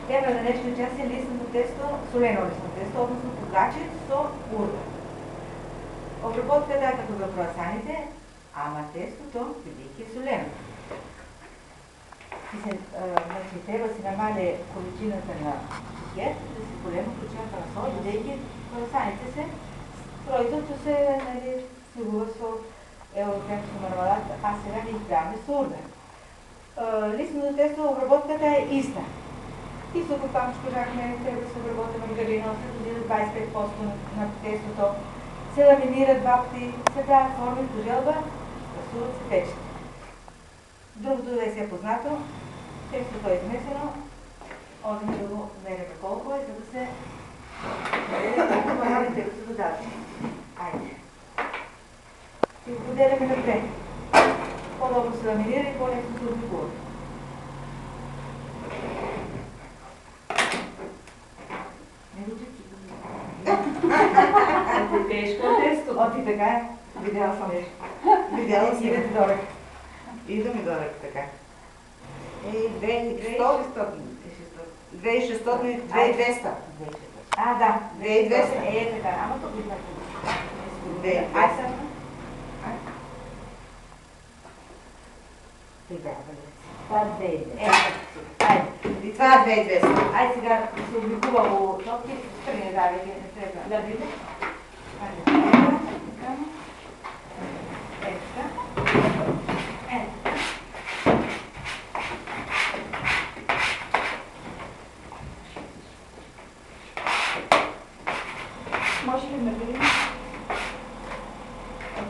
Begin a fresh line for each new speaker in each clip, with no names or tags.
Еве на днешния час е листното тесто, солено листно тесто, односно подгаче со урда. Обработката е като за круасаните, ама тестото бидејќи е солено. Значи, треба да се намале количината на цукер, да се голема количината на сол, бидејќи круасаните се производ што се снегува со европејско мармелад, а сега не избраваме со урда. Листното тесто обработката е иста. Исто како памчко жакне, треба да се обработи маргарина, се додира 25% на тестото, се ламинира два пати, се правят форми по желба, растуват се печат. Другото да е се познато, тестото е измесено, одиме да го мереме колко е, за да се мереме колко банали треба да се додават. Ајде. И го поделяме на две. По-добро се ламинира и по-лесно се обликува.
Тешко тесто.
Оти така е. Видела съм.
Видела съм.
Идете дорек.
Ида ми дорек така. 2600 и 2200.
А, да.
2200.
Е, така. Ама то би така. Ай сега. Това е 2200.
И това е 2200.
Ай сега се обликува во топки, спрне да не треба. Да биде. Ајде.
Може ли маргарина?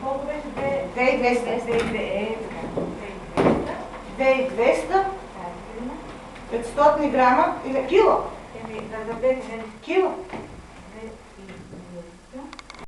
Колко беше?
2200. 2200, 500 грама или кило.
Еми, да забеде,
Кило.